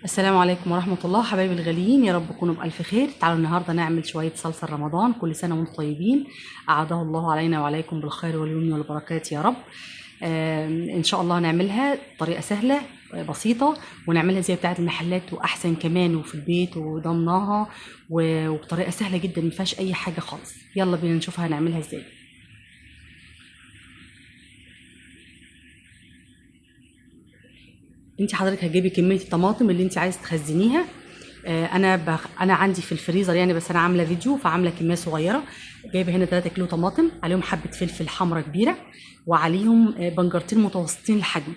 السلام عليكم ورحمة الله حبايبي الغاليين، يا رب تكونوا بألف خير. تعالوا النهاردة نعمل شوية صلصة رمضان. كل سنة وانتم طيبين، أعاده الله علينا وعليكم بالخير واليمن والبركات يا رب. إن شاء الله نعملها بطريقة سهلة بسيطة، ونعملها زي بتاعة المحلات وأحسن كمان، وفي البيت وضمناها وبطريقة سهلة جدا مفيهاش أي حاجة خالص. يلا بينا نشوفها هنعملها ازاي. انت حضرتك هتجيبي كميه الطماطم اللي انت عايز تخزنيها. انا عندي في الفريزر يعني، بس انا عامله فيديو فعامله كميه صغيره. جايبه هنا 3 كيلو طماطم، عليهم حبه فلفل حمراء كبيره، وعليهم بنجرتين متوسطين الحجم.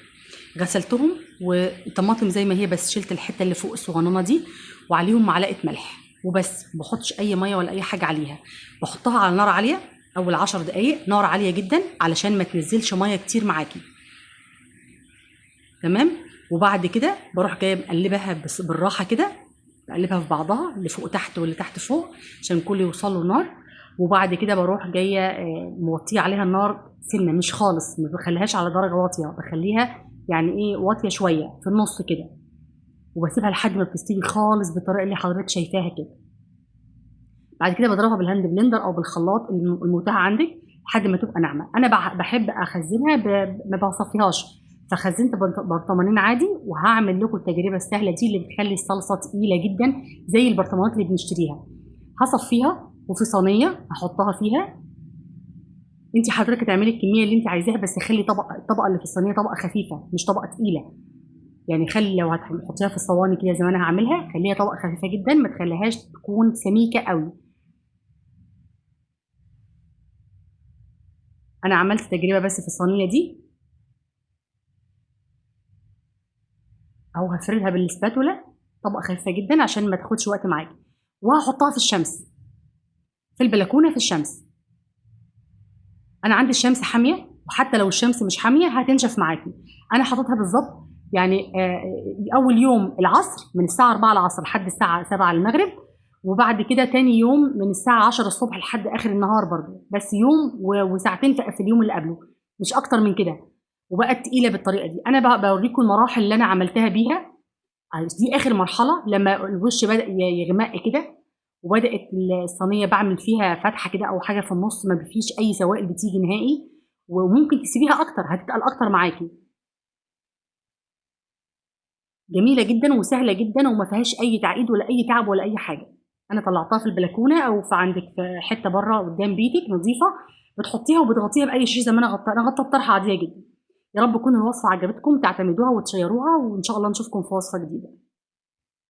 غسلتهم والطماطم زي ما هي، بس شلت الحته اللي فوق الصغننه دي، وعليهم معلقه ملح وبس. ما بحطش اي ميه ولا اي حاجه عليها. بحطها على نار عاليه اول 10 دقائق، نار عاليه جدا علشان ما تنزلش ميه كتير معاكي. تمام. وبعد كده بروح جايه مقلبها بس بالراحه كده، بقلبها في بعضها، اللي فوق تحت واللي تحت فوق، عشان الكل يوصل له نار. وبعد كده بروح جايه موطيه عليها النار سنه، مش خالص، ما بخليهاش على درجه واطيه، بخليها يعني ايه واطيه شويه في النص كده، وبسيبها لحد ما بتستوي خالص بالطريقه اللي حضرتك شايفاها كده. بعد كده بضربها بالهاند بلندر او بالخلاط المتاح عندك لحد ما تبقى ناعمه. انا بحب اخزنها ما بصفيهاش، فخزنت برطمانين عادي. وهعمل لكم التجربه السهله دي اللي بتخلي الصلصه تقيله جدا زي البرطمانات اللي بنشتريها. هصفيها وفي صينيه احطها فيها. انت حضرتك تعملي الكميه اللي انت عايزاها، بس خلي الطبقه اللي في الصينيه طبقه خفيفه مش طبقه تقيله. يعني خلي لو هتحطيها في الصواني كده زي ما انا هعملها، خليها طبقه خفيفه جدا، ما تخليهاش تكون سميكه قوي. انا عملت تجربه بس في الصينيه دي، او هفردها بالسباتولا طبقه خفيفه جدا عشان ما تاخدش وقت معاكي. وهحطها في الشمس، في البلكونه في الشمس. انا عندي الشمس حاميه، وحتى لو الشمس مش حاميه هتنشف معاكي. انا حاططها بالظبط يعني اول يوم العصر من الساعه 4 العصر لحد الساعه 7 المغرب، وبعد كده تاني يوم من الساعه 10 الصبح لحد اخر النهار برضه، بس يوم وساعتين في اليوم اللي قبله، مش اكتر من كده. وبقت تقيله بالطريقه دي. انا بقى بوريكم المراحل اللي انا عملتها بيها. دي اخر مرحله لما الوش بدا يغمق كده، وبدات الصينيه بعمل فيها فتحه كده او حاجه في النص، ما فيش اي سوائل بتيجي نهائي. وممكن تسيبيها اكتر هتتقل اكتر معاكي. جميله جدا وسهله جدا وما فيهاش اي تعقيد ولا اي تعب ولا اي حاجه. انا طلعتها في البلكونه او في عندك في حته بره قدام بيتك نظيفه، بتحطيها وبتغطيها باي شيء زي ما انا غطيت طرحه عاديه جدا. يا رب تكون الوصفه عجبتكم، تعتمدوها وتشيروها، وان شاء الله نشوفكم في وصفه جديده.